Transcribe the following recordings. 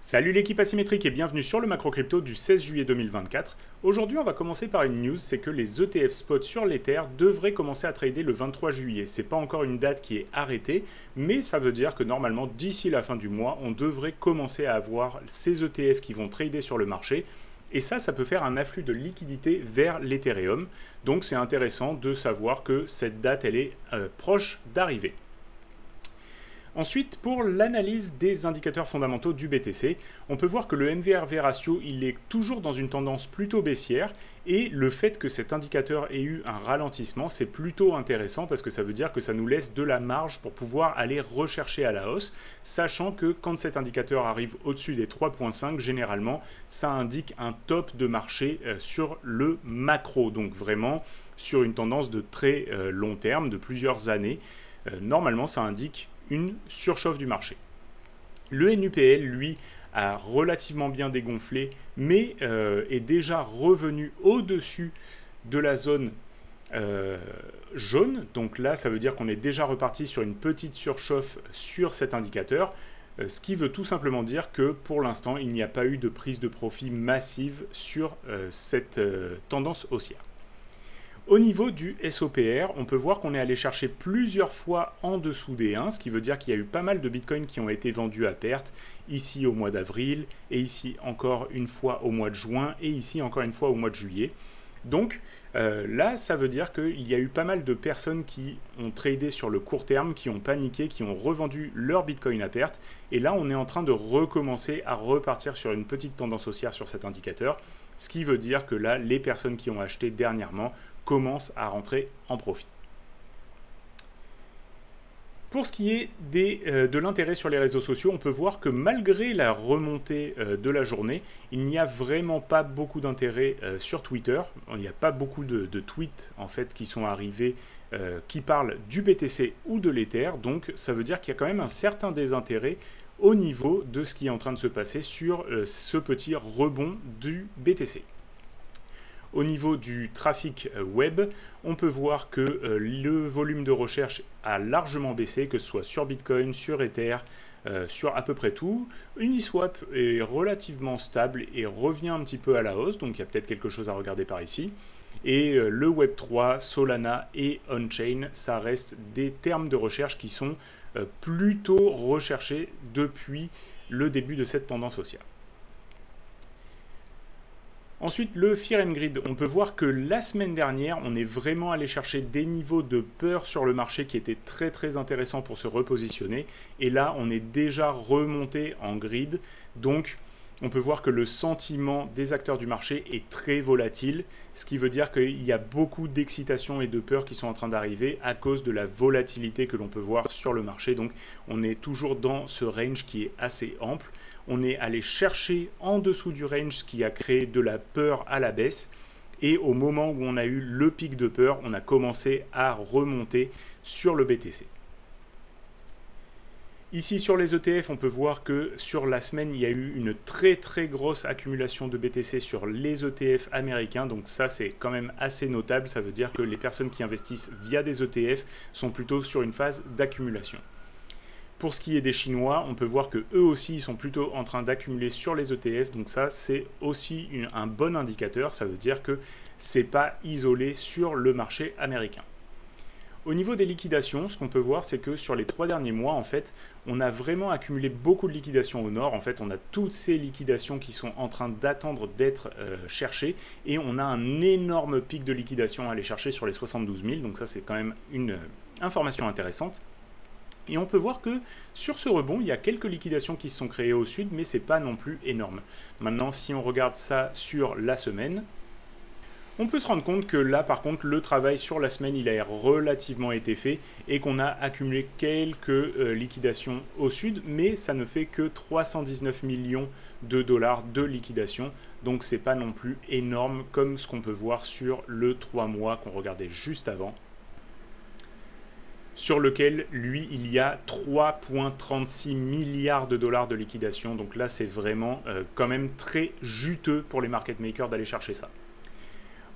Salut l'équipe asymétrique et bienvenue sur le macro crypto du 16 juillet 2024. Aujourd'hui on va commencer par une news, c'est que les ETF spot sur l'Ether devraient commencer à trader le 23 juillet. C'est pas encore une date qui est arrêtée, mais ça veut dire que normalement d'ici la fin du mois, on devrait commencer à avoir ces ETF qui vont trader sur le marché. Et ça peut faire un afflux de liquidité vers l'Ethereum. Donc c'est intéressant de savoir que cette date elle est proche d'arriver. Ensuite, pour l'analyse des indicateurs fondamentaux du BTC, on peut voir que le NVRV ratio, il est toujours dans une tendance plutôt baissière et le fait que cet indicateur ait eu un ralentissement, c'est plutôt intéressant parce que ça veut dire que ça nous laisse de la marge pour pouvoir aller rechercher à la hausse, sachant que quand cet indicateur arrive au-dessus des 3,5, généralement, ça indique un top de marché sur le macro, donc vraiment sur une tendance de très long terme, de plusieurs années. Normalement, ça indique une surchauffe du marché. Le NUPL, lui, a relativement bien dégonflé, mais est déjà revenu au-dessus de la zone jaune. Donc là, ça veut dire qu'on est déjà reparti sur une petite surchauffe sur cet indicateur, ce qui veut tout simplement dire que pour l'instant, il n'y a pas eu de prise de profit massive sur cette tendance haussière. Au niveau du SOPR, on peut voir qu'on est allé chercher plusieurs fois en dessous des 1, ce qui veut dire qu'il y a eu pas mal de bitcoins qui ont été vendus à perte, ici au mois d'avril, et ici encore une fois au mois de juin, et ici encore une fois au mois de juillet. Donc là, ça veut dire qu'il y a eu pas mal de personnes qui ont tradé sur le court terme, qui ont paniqué, qui ont revendu leur bitcoin à perte, et là on est en train de recommencer à repartir sur une petite tendance haussière sur cet indicateur, ce qui veut dire que là, les personnes qui ont acheté dernièrement commence à rentrer en profit. Pour ce qui est de l'intérêt sur les réseaux sociaux, on peut voir que malgré la remontée de la journée, il n'y a vraiment pas beaucoup d'intérêt sur Twitter. Il n'y a pas beaucoup de tweets en fait qui sont arrivés qui parlent du BTC ou de l'Ether. Donc ça veut dire qu'il y a quand même un certain désintérêt au niveau de ce qui est en train de se passer sur ce petit rebond du BTC. Au niveau du trafic web, on peut voir que le volume de recherche a largement baissé, que ce soit sur Bitcoin, sur Ether, sur à peu près tout. Uniswap est relativement stable et revient un petit peu à la hausse, donc il y a peut-être quelque chose à regarder par ici. Et le Web3, Solana et Onchain, ça reste des termes de recherche qui sont plutôt recherchés depuis le début de cette tendance haussière. Ensuite, le Fear and Greed, on peut voir que la semaine dernière, on est vraiment allé chercher des niveaux de peur sur le marché qui étaient très très intéressants pour se repositionner. Et là, on est déjà remonté en grid. Donc, on peut voir que le sentiment des acteurs du marché est très volatile, ce qui veut dire qu'il y a beaucoup d'excitation et de peur qui sont en train d'arriver à cause de la volatilité que l'on peut voir sur le marché. Donc, on est toujours dans ce range qui est assez ample. On est allé chercher en dessous du range ce qui a créé de la peur à la baisse. Et au moment où on a eu le pic de peur, on a commencé à remonter sur le BTC. Ici sur les ETF, on peut voir que sur la semaine, il y a eu une très très grosse accumulation de BTC sur les ETF américains. Donc ça, c'est quand même assez notable. Ça veut dire que les personnes qui investissent via des ETF sont plutôt sur une phase d'accumulation. Pour ce qui est des Chinois, on peut voir que eux aussi ils sont plutôt en train d'accumuler sur les ETF. Donc ça, c'est aussi un bon indicateur. Ça veut dire que ce n'est pas isolé sur le marché américain. Au niveau des liquidations, ce qu'on peut voir, c'est que sur les 3 derniers mois, en fait, on a vraiment accumulé beaucoup de liquidations au nord. En fait, on a toutes ces liquidations qui sont en train d'attendre d'être cherchées. Et on a un énorme pic de liquidation à aller chercher sur les 72 000. Donc ça, c'est quand même une information intéressante. Et on peut voir que sur ce rebond, il y a quelques liquidations qui se sont créées au sud, mais ce n'est pas non plus énorme. Maintenant, si on regarde ça sur la semaine, on peut se rendre compte que là, par contre, le travail sur la semaine, il a relativement été fait et qu'on a accumulé quelques liquidations au sud, mais ça ne fait que 319 millions de dollars de liquidation. Donc, ce n'est pas non plus énorme comme ce qu'on peut voir sur le 3 mois qu'on regardait juste avant, sur lequel, lui, il y a 3,36 milliards de dollars de liquidation. Donc là, c'est vraiment quand même très juteux pour les market makers d'aller chercher ça.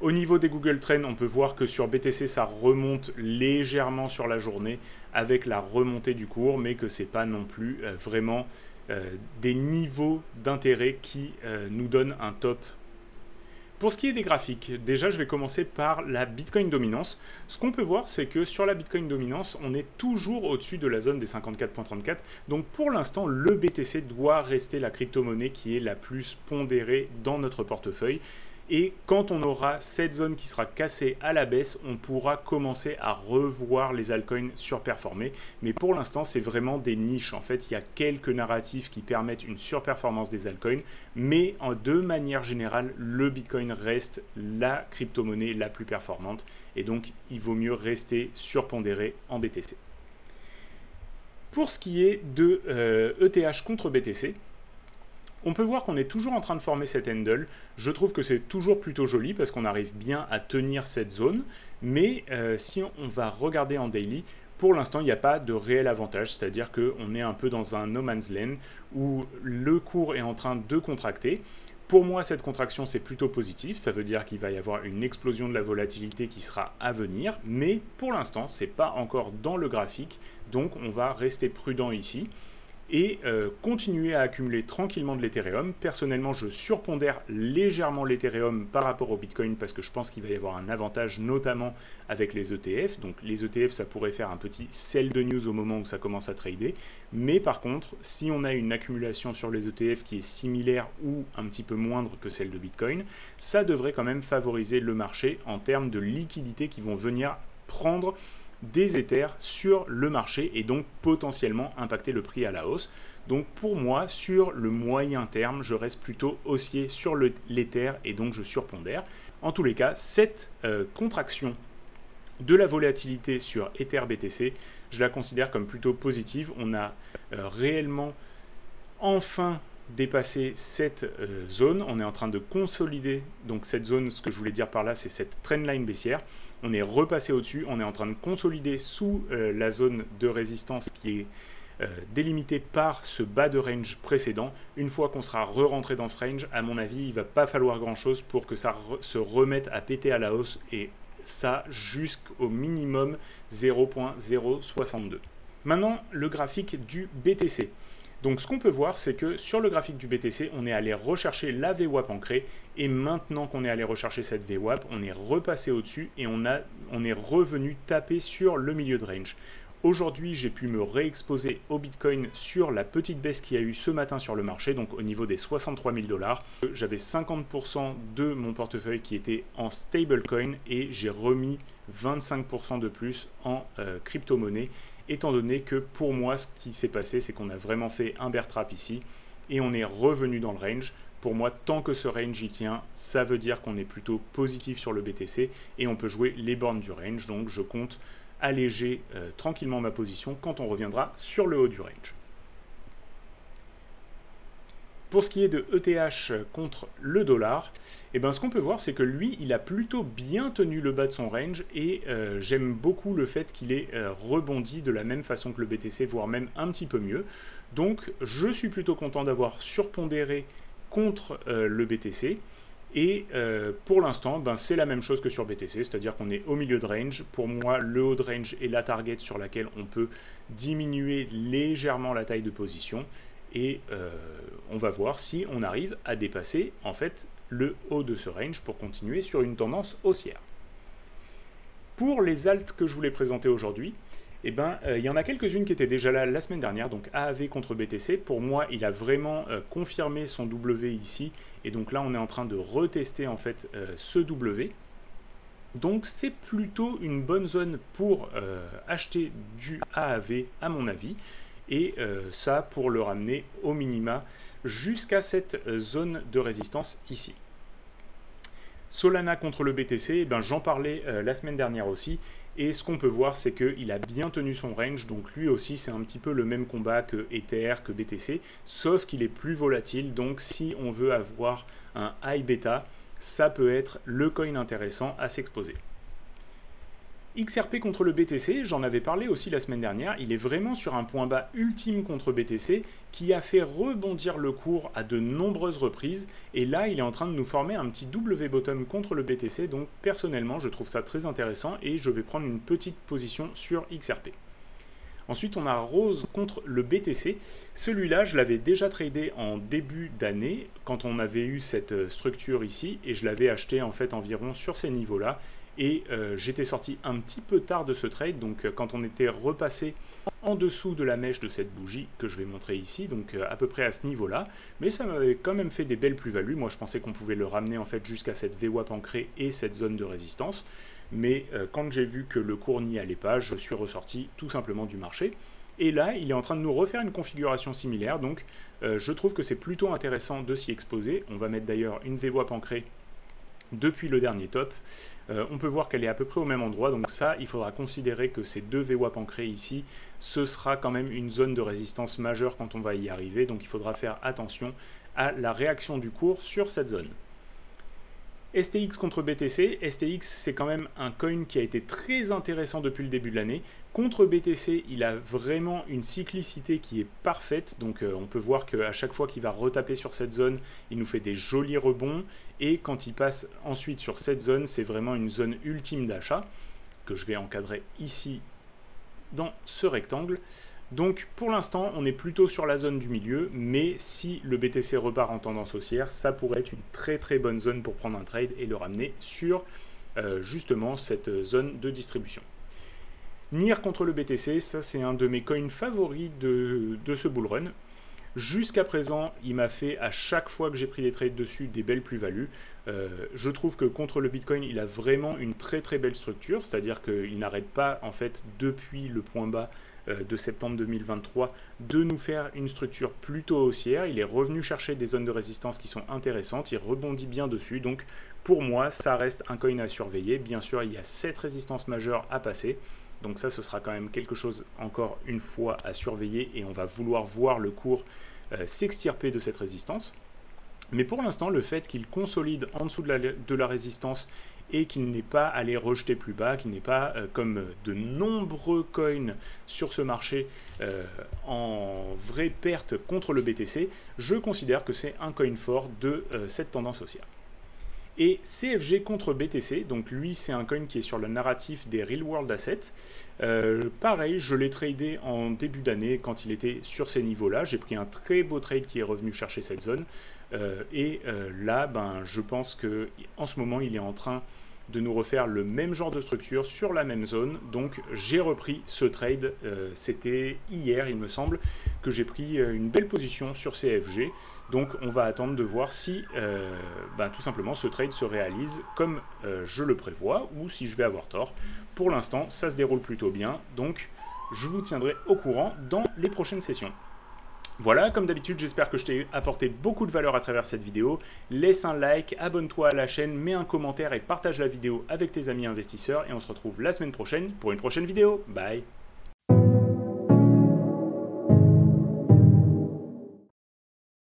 Au niveau des Google Trends, on peut voir que sur BTC, ça remonte légèrement sur la journée avec la remontée du cours, mais que ce n'est pas non plus vraiment des niveaux d'intérêt qui nous donnent un top. Pour ce qui est des graphiques, déjà je vais commencer par la Bitcoin dominance. Ce qu'on peut voir, c'est que sur la Bitcoin dominance, on est toujours au-dessus de la zone des 54,34. Donc pour l'instant, le BTC doit rester la crypto-monnaie qui est la plus pondérée dans notre portefeuille. Et quand on aura cette zone qui sera cassée à la baisse, on pourra commencer à revoir les altcoins surperformer. Mais pour l'instant, c'est vraiment des niches. En fait, il y a quelques narratifs qui permettent une surperformance des altcoins. Mais de manière générale, le Bitcoin reste la crypto-monnaie la plus performante. Et donc, il vaut mieux rester surpondéré en BTC. Pour ce qui est de ETH contre BTC, on peut voir qu'on est toujours en train de former cette handle. Je trouve que c'est toujours plutôt joli parce qu'on arrive bien à tenir cette zone. Mais si on va regarder en daily, pour l'instant, il n'y a pas de réel avantage. C'est-à-dire qu'on est un peu dans un no man's land où le cours est en train de contracter. Pour moi, cette contraction, c'est plutôt positif. Ça veut dire qu'il va y avoir une explosion de la volatilité qui sera à venir. Mais pour l'instant, ce n'est pas encore dans le graphique. Donc, on va rester prudent ici et continuer à accumuler tranquillement de l'Ethereum. Personnellement, je surpondère légèrement l'Ethereum par rapport au Bitcoin parce que je pense qu'il va y avoir un avantage, notamment avec les ETF. Donc les ETF, ça pourrait faire un petit sell de news au moment où ça commence à trader. Mais par contre, si on a une accumulation sur les ETF qui est similaire ou un petit peu moindre que celle de Bitcoin, ça devrait quand même favoriser le marché en termes de liquidités qui vont venir prendre des Ethers sur le marché et donc potentiellement impacter le prix à la hausse. Donc pour moi, sur le moyen terme, je reste plutôt haussier sur l'Ether et donc je surpondère. En tous les cas, cette contraction de la volatilité sur Ether BTC, je la considère comme plutôt positive. On a réellement enfin dépassé cette zone. On est en train de consolider donc cette zone. Ce que je voulais dire par là, c'est cette trendline baissière. On est repassé au-dessus, on est en train de consolider sous la zone de résistance qui est délimitée par ce bas de range précédent. Une fois qu'on sera re-rentré dans ce range, à mon avis, il ne va pas falloir grand-chose pour que ça se remette à péter à la hausse et ça jusqu'au minimum 0.062. Maintenant, le graphique du BTC. Donc ce qu'on peut voir, c'est que sur le graphique du BTC, on est allé rechercher la VWAP ancrée et maintenant qu'on est allé rechercher cette VWAP, on est repassé au-dessus et on est revenu taper sur le milieu de range. Aujourd'hui, j'ai pu me réexposer au Bitcoin sur la petite baisse qu'il y a eu ce matin sur le marché, donc au niveau des 63 000 $. J'avais 50% de mon portefeuille qui était en stablecoin et j'ai remis 25% de plus en crypto-monnaie, étant donné que pour moi, ce qui s'est passé, c'est qu'on a vraiment fait un bear trap ici et on est revenu dans le range. Pour moi, tant que ce range y tient, ça veut dire qu'on est plutôt positif sur le BTC et on peut jouer les bornes du range. Donc, je compte alléger tranquillement ma position quand on reviendra sur le haut du range. Pour ce qui est de ETH contre le dollar, eh ben, ce qu'on peut voir, c'est que lui, il a plutôt bien tenu le bas de son range et j'aime beaucoup le fait qu'il ait rebondi de la même façon que le BTC, voire même un petit peu mieux. Donc, je suis plutôt content d'avoir surpondéré contre le BTC. Et pour l'instant, ben, c'est la même chose que sur BTC, c'est-à-dire qu'on est au milieu de range. Pour moi, le haut de range est la target sur laquelle on peut diminuer légèrement la taille de position. Et on va voir si on arrive à dépasser en fait le haut de ce range pour continuer sur une tendance haussière. Pour les alts que je voulais présenter aujourd'hui, eh ben, il y en a quelques-unes qui étaient déjà là la semaine dernière, donc AAV contre BTC. Pour moi, il a vraiment confirmé son W ici, et donc là, on est en train de retester en fait ce W. Donc c'est plutôt une bonne zone pour acheter du AAV à mon avis. Et ça pour le ramener au minima jusqu'à cette zone de résistance ici. Solana contre le BTC, eh ben, j'en parlais la semaine dernière aussi, et ce qu'on peut voir c'est qu'il a bien tenu son range, donc lui aussi c'est un petit peu le même combat que Ether, que BTC, sauf qu'il est plus volatile, donc si on veut avoir un high beta, ça peut être le coin intéressant à s'exposer. XRP contre le BTC, j'en avais parlé aussi la semaine dernière, il est vraiment sur un point bas ultime contre BTC qui a fait rebondir le cours à de nombreuses reprises et là il est en train de nous former un petit W bottom contre le BTC, donc personnellement je trouve ça très intéressant et je vais prendre une petite position sur XRP. Ensuite, on a Rose contre le BTC. Celui-là, je l'avais déjà tradé en début d'année, quand on avait eu cette structure ici, et je l'avais acheté en fait environ sur ces niveaux-là. Et j'étais sorti un petit peu tard de ce trade, donc quand on était repassé en dessous de la mèche de cette bougie, que je vais montrer ici, donc à peu près à ce niveau-là. Mais ça m'avait quand même fait des belles plus-values. Moi, je pensais qu'on pouvait le ramener en fait jusqu'à cette VWAP ancrée et cette zone de résistance. Mais quand j'ai vu que le cours n'y allait pas, je suis ressorti tout simplement du marché. Et là, il est en train de nous refaire une configuration similaire, donc je trouve que c'est plutôt intéressant de s'y exposer. On va mettre d'ailleurs une VWAP ancrée depuis le dernier top. On peut voir qu'elle est à peu près au même endroit, donc ça, il faudra considérer que ces deux VWAP ancrées ici, ce sera quand même une zone de résistance majeure quand on va y arriver, donc il faudra faire attention à la réaction du cours sur cette zone. STX contre BTC, STX c'est quand même un coin qui a été très intéressant depuis le début de l'année. Contre BTC, il a vraiment une cyclicité qui est parfaite, donc on peut voir qu'à chaque fois qu'il va retaper sur cette zone, il nous fait des jolis rebonds, et quand il passe ensuite sur cette zone, c'est vraiment une zone ultime d'achat, que je vais encadrer ici dans ce rectangle. Donc pour l'instant, on est plutôt sur la zone du milieu, mais si le BTC repart en tendance haussière, ça pourrait être une très très bonne zone pour prendre un trade et le ramener sur justement cette zone de distribution. NIR contre le BTC, ça c'est un de mes coins favoris de ce bull run. Jusqu'à présent, il m'a fait à chaque fois que j'ai pris des trades dessus des belles plus-values. Je trouve que contre le Bitcoin, il a vraiment une très très belle structure, c'est-à-dire qu'il n'arrête pas en fait depuis le point bas de septembre 2023 de nous faire une structure plutôt haussière. Il est revenu chercher des zones de résistance qui sont intéressantes, il rebondit bien dessus, donc pour moi ça reste un coin à surveiller. Bien sûr, il y a 7 résistances majeures à passer, donc ça ce sera quand même quelque chose encore une fois à surveiller, et on va vouloir voir le cours s'extirper de cette résistance. Mais pour l'instant, le fait qu'il consolide en dessous de la résistance et qu'il n'est pas allé rejeter plus bas, qu'il n'est pas, comme de nombreux coins sur ce marché, en vraie perte contre le BTC, je considère que c'est un coin fort de cette tendance haussière. Et CFG contre BTC, donc lui c'est un coin qui est sur le narratif des Real World Assets. Pareil, je l'ai tradé en début d'année quand il était sur ces niveaux-là. J'ai pris un très beau trade qui est revenu chercher cette zone. Là, je pense qu'en ce moment, il est en train de nous refaire le même genre de structure sur la même zone. Donc j'ai repris ce trade, c'était hier il me semble, que j'ai pris une belle position sur CFG. Donc on va attendre de voir si tout simplement ce trade se réalise comme je le prévois, ou si je vais avoir tort. Pour l'instant, ça se déroule plutôt bien, donc je vous tiendrai au courant dans les prochaines sessions. Voilà, comme d'habitude, j'espère que je t'ai apporté beaucoup de valeur à travers cette vidéo. Laisse un like, abonne-toi à la chaîne, mets un commentaire et partage la vidéo avec tes amis investisseurs. Et on se retrouve la semaine prochaine pour une prochaine vidéo. Bye!